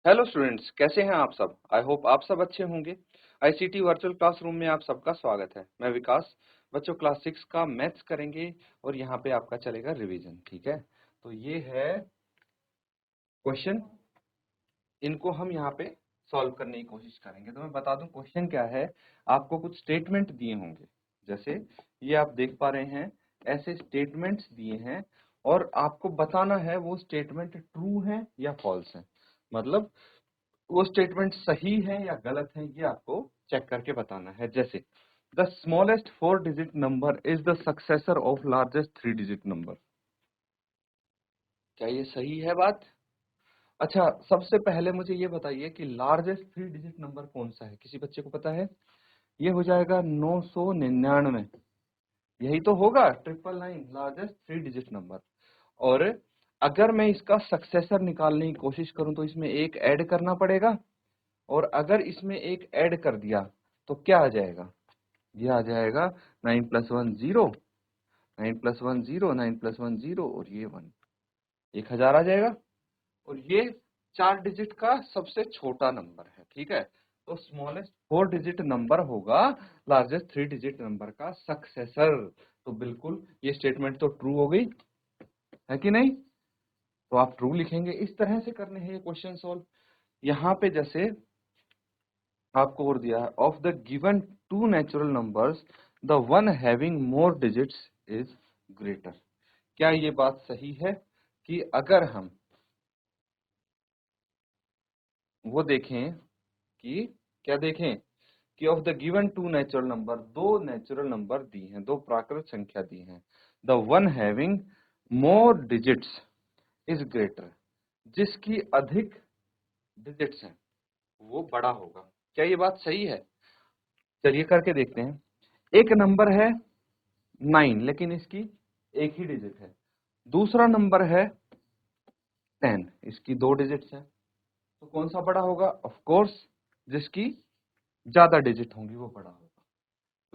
Hello students, कैसे हैं आप सब। आई होप आप सब अच्छे होंगे। आईसीटी वर्चुअल क्लासरूम में आप सबका स्वागत है। मैं विकास। बच्चों क्लास 6 का मैथ्स करेंगे और यहाँ पे आपका चलेगा रिवीजन। ठीक है, तो ये है क्वेश्चन, इनको हम यहाँ पे सॉल्व करने की कोशिश करेंगे। तो मैं बता दूं क्वेश्चन क्या है। आपको कुछ स्टेटमेंट दिए होंगे, जैसे ये आप देख पा रहे हैं, ऐसे स्टेटमेंट्स दिए हैं और आपको बताना है वो स्टेटमेंट ट्रू है या फॉल्स है। मतलब वो स्टेटमेंट सही है या गलत है, ये आपको चेक करके बताना है। जैसे the smallest 4 digit number is the successor of largest 3 digit number. क्या ये सही है बात? अच्छा, सबसे पहले मुझे ये बताइए कि लार्जेस्ट 3 डिजिट नंबर कौन सा है। किसी बच्चे को पता है? ये हो जाएगा 999। यही तो होगा 999 लार्जेस्ट 3 डिजिट नंबर। और अगर मैं इसका सक्सेसर निकालने की कोशिश करूं तो इसमें एक ऐड करना पड़ेगा, और अगर इसमें एक ऐड कर दिया तो क्या आ जाएगा? ये आ जाएगा 9 + 1 0, 9 + 1 0, 9 + 1 0 और ये 1, 1000 आ जाएगा। और ये 4 डिजिट का सबसे छोटा नंबर है। ठीक है, तो स्मॉलेस्ट 4 डिजिट नंबर होगा लार्जेस्ट 3 डिजिट नंबर का सक्सेसर। तो बिल्कुल ये स्टेटमेंट तो ट्रू हो गई है कि नहीं? तो आप ट्रू लिखेंगे। इस तरह से करने हैं ये क्वेश्चन सॉल्व। यहाँ पे जैसे आपको और दिया है, of the given 2 natural numbers the one having more digits is greater. क्या ये बात सही है कि अगर हम वो देखें कि क्या देखें कि of the given 2 natural number, दो नेचुरल नंबर दी हैं, दो प्राकृत संख्या दी हैं, the one having more digits is greater, जिसकी अधिक डिजिट्स हैं वो बड़ा होगा। क्या ये बात सही है? चलिए करके देखते हैं। एक नंबर है 9 लेकिन इसकी एक ही डिजिट है। दूसरा नंबर है 10, इसकी 2 डिजिट्स है। तो कौन सा बड़ा होगा? ऑफ कोर्स जिसकी ज्यादा डिजिट होंगी वो बड़ा होगा।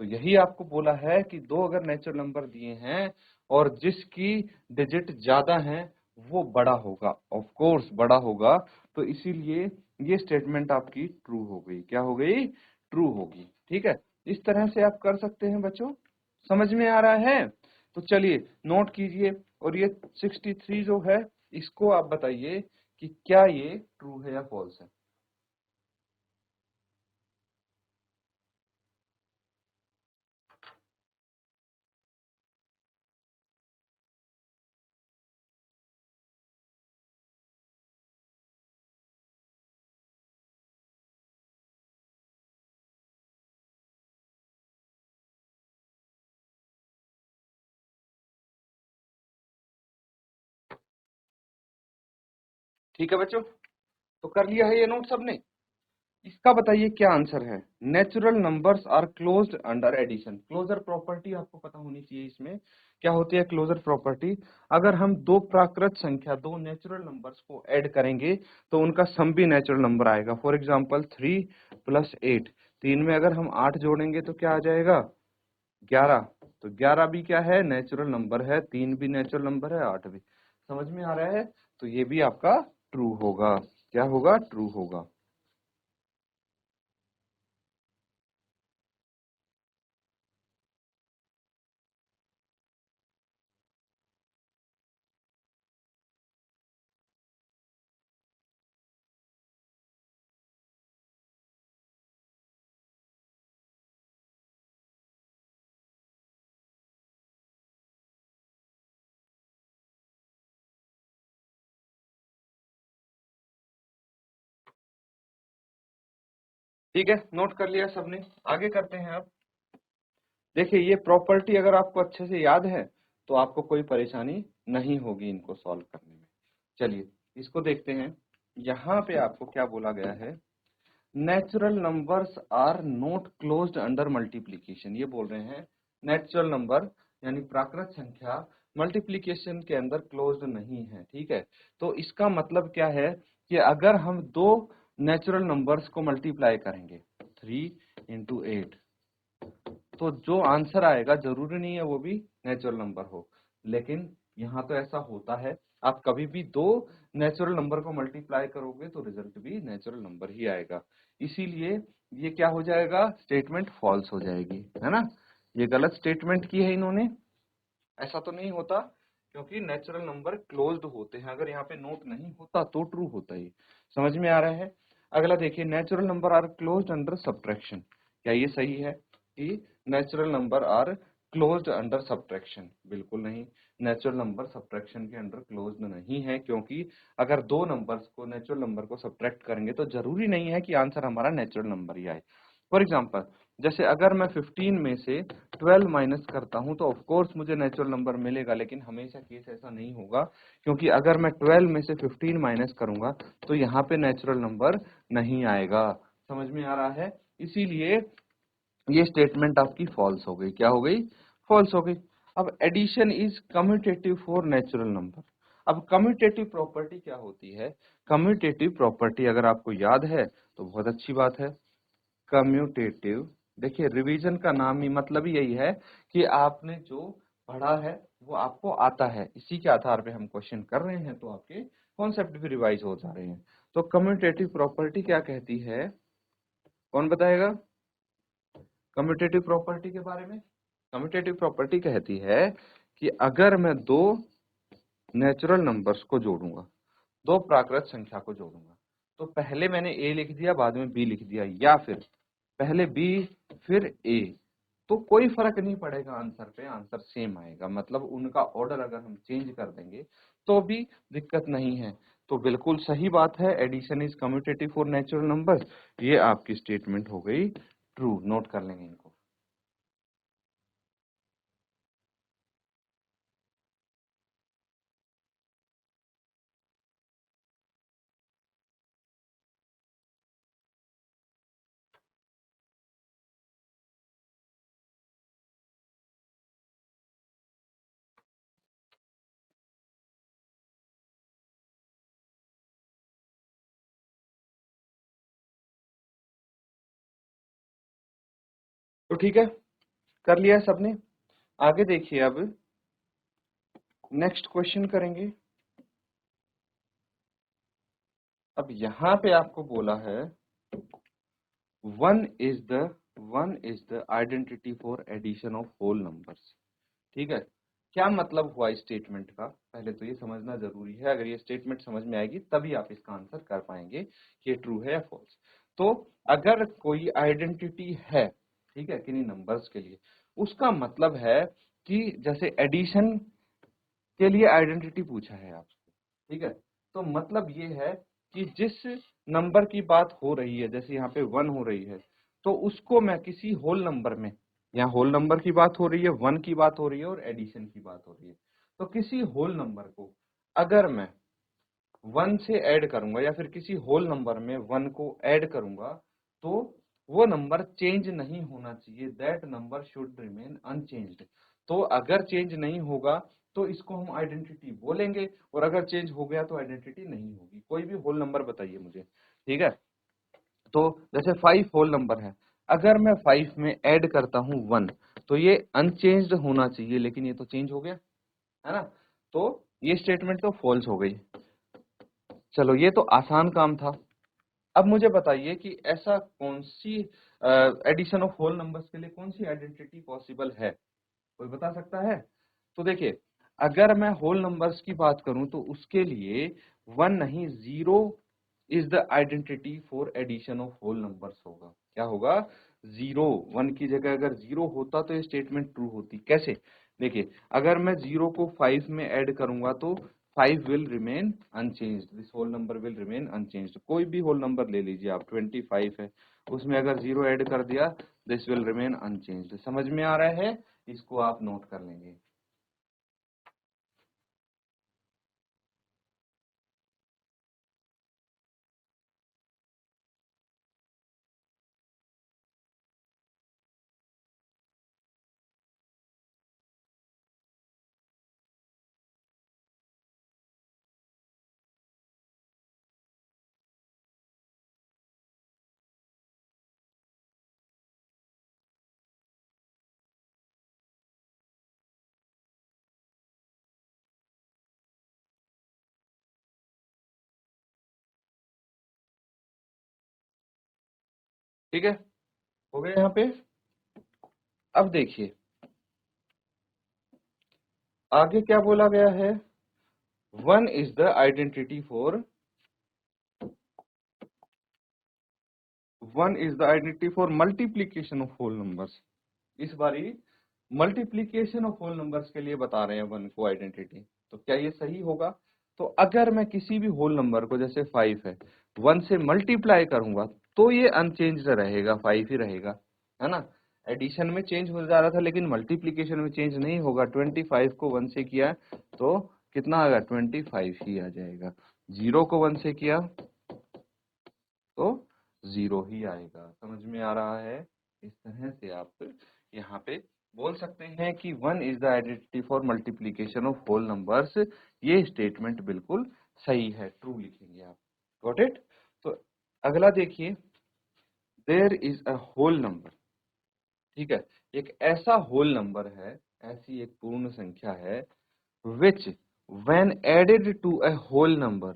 तो यही आपको बोला है कि दो अगर नेचुरल नंबर दिए हैं और जिसकी डिजिट ज्यादा है वो बड़ा होगा, ऑफ कोर्स बड़ा होगा। तो इसीलिए ये स्टेटमेंट आपकी ट्रू हो गई। क्या हो गई? ट्रू होगी। ठीक है, इस तरह से आप कर सकते हैं बच्चों। समझ में आ रहा है? तो चलिए नोट कीजिए। और ये 63 जो है इसको आप बताइए कि क्या ये ट्रू है या फॉल्स है। ठीक है बच्चों, तो कर लिया है ये नोट सबने। इसका बताइए क्या आंसर है। Natural numbers are closed under addition. Closure property आपको पता होनी चाहिए। इसमें क्या होती है क्लोजर प्रॉपर्टी? अगर हम दो प्राकृत संख्या, दो नेचुरल नंबर्स को ऐड करेंगे तो उनका सम भी नेचुरल नंबर आएगा। फॉर एग्जांपल 3 + 8, 3 में अगर हम 8 जोड़ेंगे तो क्या आ जाएगा? 11। तो 11 भी क्या है? नेचुरल नंबर है। 3 भी नेचुरल नंबर है, 8 भी। समझ में आ रहा है? तो ये भी आपका ट्रू होगा। क्या होगा? ट्रू होगा। ठीक है, नोट कर लिया सबने। आगे करते हैं अब। देखिए ये प्रॉपर्टी अगर आपको अच्छे से याद है तो आपको कोई परेशानी नहीं होगी इनको सॉल्व करने में। चलिए इसको देखते हैं। यहाँ पे आपको क्या बोला गया है? Natural numbers are not closed under multiplication. ये बोल रहे हैं नेचुरल नंबर यानी प्राकृत संख्या मल्टीप्लीकेशन के अंदर क्लोज्ड नहीं है। ठीक है, तो इसका मतलब क्या है कि अगर हम दो नेचुरल नंबर्स को मल्टीप्लाई करेंगे 3 × 8, तो जो आंसर आएगा जरूरी नहीं है वो भी नेचुरल नंबर हो। लेकिन यहाँ तो ऐसा होता है आप कभी भी दो नेचुरल नंबर को मल्टीप्लाई करोगे तो रिजल्ट भी नेचुरल नंबर ही आएगा। इसीलिए ये क्या हो जाएगा, स्टेटमेंट फॉल्स हो जाएगी, है ना। ये गलत स्टेटमेंट की है इन्होंने, ऐसा तो नहीं होता, क्योंकि नेचुरल नंबर क्लोज्ड होते हैं। अगर यहाँ पे नोट नहीं होता तो ट्रू होता ही। समझ में आ रहा है। अगला देखिए, natural number are closed under subtraction. क्या ये सही है कि natural number are closed under subtraction? बिल्कुल नहीं। नेचुरल नंबर सब्ट्रैक्शन के अंडर क्लोज्ड नहीं है, क्योंकि अगर दो नंबर्स को, नेचुरल नंबर को सब्ट्रैक्ट करेंगे तो जरूरी नहीं है कि आंसर हमारा नेचुरल नंबर ही आए। फॉर एग्जाम्पल, जैसे अगर मैं 15 में से 12 माइनस करता हूं तो ऑफ कोर्स मुझे नेचुरल नंबर मिलेगा, लेकिन हमेशा केस ऐसा नहीं होगा, क्योंकि अगर मैं 12 में से 15 माइनस करूंगा तो यहाँ पे नेचुरल नंबर नहीं आएगा। समझ में आ रहा है। इसीलिए ये स्टेटमेंट आपकी फॉल्स हो गई। क्या हो गई? फॉल्स हो गई। अब addition is commutative for natural number. अब कम्यूटेटिव प्रॉपर्टी क्या होती है? कम्यूटेटिव प्रॉपर्टी अगर आपको याद है तो बहुत अच्छी बात है। कम्यूटेटिव, देखिए रिवीजन का नाम ही मतलब ही यही है कि आपने जो पढ़ा है वो आपको आता है, इसी के आधार पे हम क्वेश्चन कर रहे हैं, तो आपके कॉन्सेप्ट भी रिवाइज हो जा रहे हैं। तो कम्यूटेटिव प्रॉपर्टी क्या कहती है, कौन बताएगा कम्यूटेटिव प्रॉपर्टी के बारे में? कम्यूटेटिव प्रॉपर्टी कहती है कि अगर मैं दो नेचुरल नंबर्स को जोड़ूंगा, दो प्राकृत संख्या को जोड़ूंगा, तो पहले मैंने ए लिख दिया, बाद में बी लिख दिया, या फिर पहले बी फिर ए, तो कोई फर्क नहीं पड़ेगा आंसर पे, आंसर सेम आएगा। मतलब उनका ऑर्डर अगर हम चेंज कर देंगे तो भी दिक्कत नहीं है। तो बिल्कुल सही बात है, addition is commutative for natural numbers. ये आपकी स्टेटमेंट हो गई ट्रू। नोट कर लेंगे इनको। तो ठीक है, कर लिया सबने। आगे देखिए, अब नेक्स्ट क्वेश्चन करेंगे। अब यहाँ पे आपको बोला है one is the one is the identity for addition of whole numbers. ठीक है, क्या मतलब हुआ इस स्टेटमेंट का, पहले तो ये समझना जरूरी है। अगर ये स्टेटमेंट समझ में आएगी तभी आप इसका आंसर कर पाएंगे कि ये ट्रू है या फॉल्स। तो अगर कोई आइडेंटिटी है, ठीक है, किन्हीं नंबर्स के लिए, उसका मतलब है कि जैसे एडिशन के लिए आइडेंटिटी पूछा है आपसे, ठीक है, तो मतलब ये है कि जिस नंबर की बात हो रही है, जैसे यहाँ पे 1 हो रही है, तो उसको मैं किसी होल नंबर में, यहाँ होल नंबर की बात हो रही है, 1 की बात हो रही है और एडिशन की बात हो रही है, तो किसी होल नंबर को अगर मैं 1 से ऐड करूंगा या फिर किसी होल नंबर में 1 को ऐड करूंगा, तो वो नंबर चेंज नहीं होना चाहिए। That number should remain unchanged. तो अगर चेंज नहीं होगा तो इसको हम आइडेंटिटी बोलेंगे, और अगर चेंज हो गया तो आइडेंटिटी नहीं होगी। कोई भी होल नंबर बताइए मुझे, ठीक है। तो जैसे 5 होल नंबर है, अगर मैं 5 में ऐड करता हूँ 1, तो ये अनचेंज्ड होना चाहिए, लेकिन ये तो चेंज हो गया, है ना। तो ये स्टेटमेंट तो फॉल्स हो गई। चलो, ये तो आसान काम था। अब मुझे बताइए कि ऐसा कौन सी एडिशन ऑफ होल नंबर्स के लिए कौन सी आइडेंटिटी पॉसिबल है, कोई बता सकता है? तो देखिए, अगर मैं होल नंबर्स की बात करूं तो उसके लिए 1 नहीं, 0 is the identity for addition of whole numbers होगा। क्या होगा? 0। 1 की जगह अगर 0 होता तो ये स्टेटमेंट ट्रू होती। कैसे? देखिए, अगर मैं 0 को 5 में ऐड करूंगा तो 5 will remain unchanged, this whole number will remain unchanged. कोई भी होल नंबर ले लीजिए आप, 25 है, उसमें अगर 0 ऐड कर दिया, दिस विल रिमेन अनचेंज्ड। समझ में आ रहा है? इसको आप नोट कर लेंगे। ठीक है, हो गया यहाँ पे। अब देखिए आगे क्या बोला गया है, one is the identity for multiplication of whole numbers. इस बारी मल्टीप्लीकेशन ऑफ होल नंबर्स के लिए बता रहे हैं वन को आइडेंटिटी। तो क्या ये सही होगा? तो अगर मैं किसी भी होल नंबर को, जैसे 5 है, 1 से मल्टीप्लाई करूंगा तो ये अनचेंज्ड रहेगा, 5 ही रहेगा, है ना। एडिशन में चेंज हो जा रहा था लेकिन मल्टीप्लीकेशन में चेंज नहीं होगा। 25 को 1 से किया तो कितना आ गया, 25 ही आ जाएगा। 0 को 1 से किया तो 0 ही आएगा। समझ में आ रहा है? इस तरह से आप यहाँ पे बोल सकते हैं कि one is the identity for multiplication of whole numbers. ये स्टेटमेंट बिल्कुल सही है, ट्रू लिखेंगे आप। Got it? तो अगला देखिए, there is a whole number. ठीक है, एक ऐसा होल नंबर है, ऐसी एक पूर्ण संख्या है, which when added to a whole number,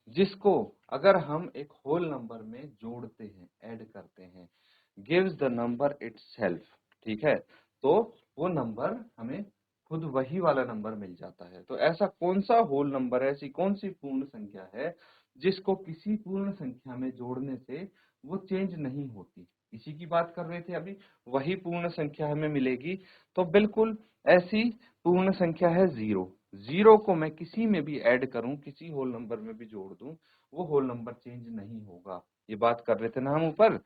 जिसको अगर हम एक होल नंबर में जोड़ते हैं, ऐड करते हैं, gives the number itself। ठीक है, तो वो नंबर हमें खुद वही वाला नंबर मिल जाता है। तो ऐसा कौन सा होल नंबर है, ऐसी कौन सी पूर्ण संख्या है जिसको किसी पूर्ण संख्या में जोड़ने से वो चेंज नहीं होती? इसी की बात कर रहे थे अभी, वही पूर्ण संख्या हमें मिलेगी। तो बिल्कुल ऐसी पूर्ण संख्या है 0। 0 को मैं किसी में भी ऐड करूं, किसी होल नंबर में भी जोड़ दूं, वो होल नंबर चेंज नहीं होगा। ये बात कर रहे थे ना हम ऊपर।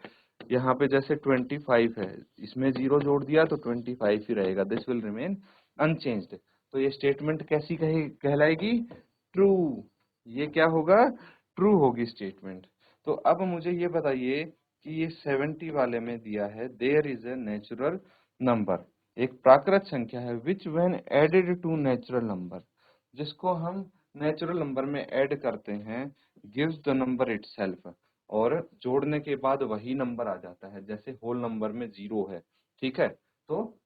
यहाँ पे जैसे 25 है, इसमें 0 जोड़ दिया तो 25 ही रहेगा, दिस विल रिमेन अनचेंज्ड। तो ये स्टेटमेंट कैसी कहलाएगी? ट्रू। ये क्या होगा? ट्रू होगी स्टेटमेंट। तो अब मुझे ये बताइए कि ये 70 वाले में दिया है, there is a natural number, एक प्राकृत संख्या है, which when added to natural number, जिसको हम नेचुरल नंबर में ऐड करते हैं, गिव्स द नंबर इटसेल्फ, और जोड़ने के बाद वही नंबर आ जाता है। जैसे होल नंबर में 0 है, ठीक है, तो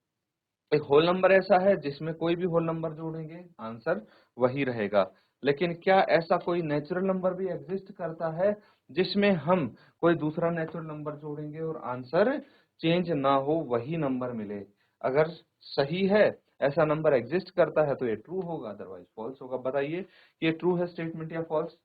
एक होल नंबर ऐसा है जिसमें कोई भी होल नंबर जोड़ेंगे आंसर वही रहेगा। लेकिन क्या ऐसा कोई नेचुरल नंबर भी एग्जिस्ट करता है जिसमें हम कोई दूसरा नेचुरल नंबर जोड़ेंगे और आंसर चेंज ना हो, वही नंबर मिले? अगर सही है, ऐसा नंबर एग्जिस्ट करता है, तो ये ट्रू होगा, अदरवाइज फॉल्स होगा। बताइए ये ट्रू है स्टेटमेंट या फॉल्स?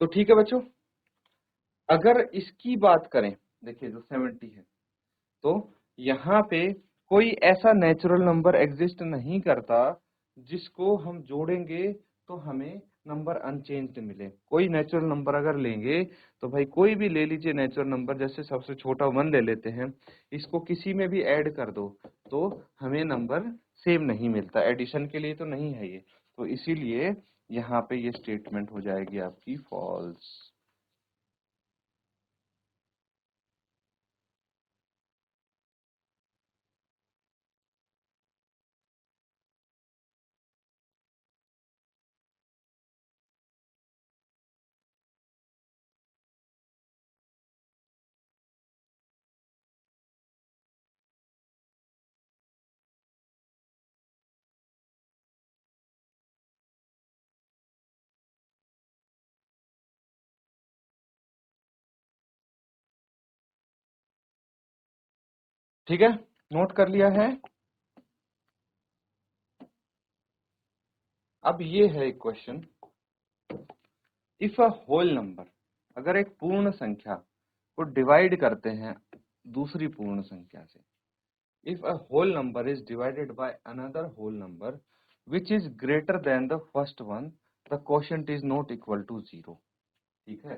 तो ठीक है बच्चों, अगर इसकी बात करें, देखिए जो 70 है, तो यहाँ पे कोई ऐसा नेचुरल नंबर एग्जिस्ट नहीं करता जिसको हम जोड़ेंगे तो हमें नंबर अनचेंज्ड मिले। कोई नेचुरल नंबर अगर लेंगे तो भाई कोई भी ले लीजिए नेचुरल नंबर, जैसे सबसे छोटा 1 ले लेते हैं, इसको किसी में भी ऐड कर दो तो हमें नंबर सेम नहीं मिलता। एडिशन के लिए तो नहीं है ये, तो इसीलिए यहाँ पे ये स्टेटमेंट हो जाएगी आपकी फॉल्स। ठीक है, नोट कर लिया है? अब ये है एक question, if a whole number, अगर एक पूर्ण संख्या को डिवाइड करते हैं दूसरी पूर्ण संख्या से, if a whole number is divided by another whole number which is greater than the first one, the quotient is not equal to 0। ठीक है,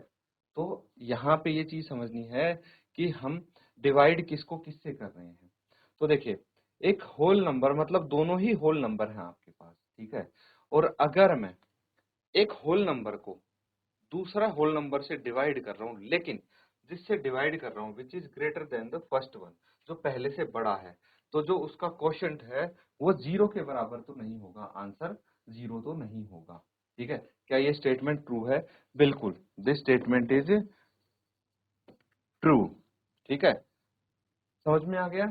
तो यहाँ पे ये चीज समझनी है कि हम डिवाइड किसको किससे कर रहे हैं। तो देखिए, एक होल नंबर मतलब दोनों ही होल नंबर हैं आपके पास, ठीक है, और अगर मैं एक होल नंबर को दूसरा होल नंबर से डिवाइड कर रहा हूँ, लेकिन जिससे डिवाइड कर रहा हूँ विच is greater than the first one, जो पहले से बड़ा है, तो जो उसका क्वोशंट है वो 0 के बराबर तो नहीं होगा, आंसर 0 तो नहीं होगा। ठीक है, क्या ये स्टेटमेंट ट्रू है? बिल्कुल, दिस स्टेटमेंट इज ट्रू। ठीक है, समझ में आ गया?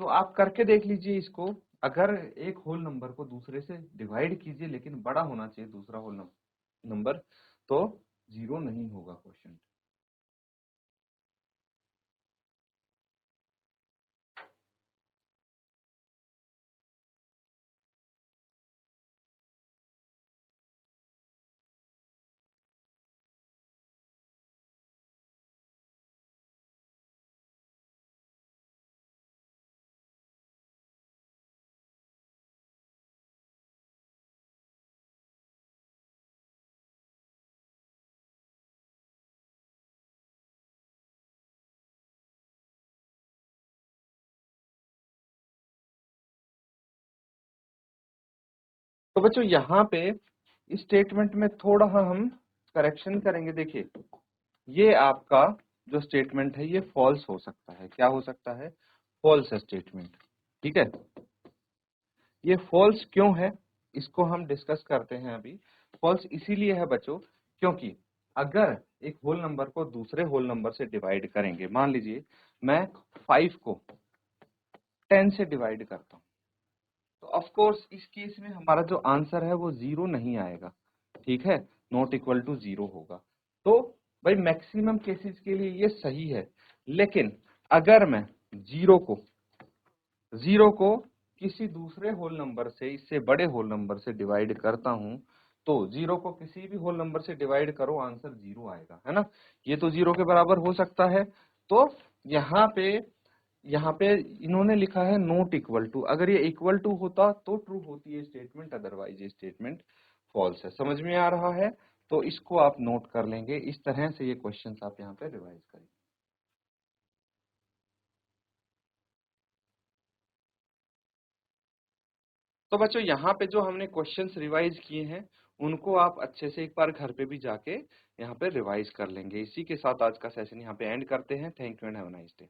तो आप करके देख लीजिए इसको। अगर एक होल नंबर को दूसरे से डिवाइड कीजिए, लेकिन बड़ा होना चाहिए दूसरा होल नंबर, तो 0 नहीं होगा क्वेश्चन। तो बच्चों यहाँ पे स्टेटमेंट में थोड़ा हम करेक्शन करेंगे। देखिए, ये आपका जो स्टेटमेंट है ये फॉल्स हो सकता है। क्या हो सकता है? False statement. ठीक है, ये फॉल्स क्यों है इसको हम डिस्कस करते हैं अभी। फॉल्स इसीलिए है बच्चों क्योंकि अगर एक होल नंबर को दूसरे होल नंबर से डिवाइड करेंगे, मान लीजिए मैं 5 को 10 से डिवाइड करता हूँ, तो ऑफ कोर्स इस केस में हमारा जो आंसर है वो 0 नहीं आएगा। ठीक है, नॉट इक्वल टू 0 होगा। तो भाई मैक्सिमम केसेस के लिए ये सही है, लेकिन अगर मैं जीरो को किसी दूसरे होल नंबर से, इससे बड़े होल नंबर से डिवाइड करता हूं, तो 0 को किसी भी होल नंबर से डिवाइड करो, आंसर 0 आएगा, है ना? ये तो 0 के बराबर हो सकता है। तो यहाँ पे यहाँ पे इन्होंने लिखा है नॉट इक्वल टू। अगर ये इक्वल टू होता तो ट्रू होती है स्टेटमेंट, अदरवाइज ये स्टेटमेंट फॉल्स है। समझ में आ रहा है? तो इसको आप नोट कर लेंगे। इस तरह से ये क्वेश्चंस आप यहाँ पे रिवाइज करेंगे। तो बच्चों यहाँ पे जो हमने क्वेश्चंस रिवाइज किए हैं उनको आप अच्छे से एक बार घर पे भी जाके यहाँ पे रिवाइज कर लेंगे। इसी के साथ आज का सेशन यहाँ पे एंड करते हैं। Thank you and have a nice day.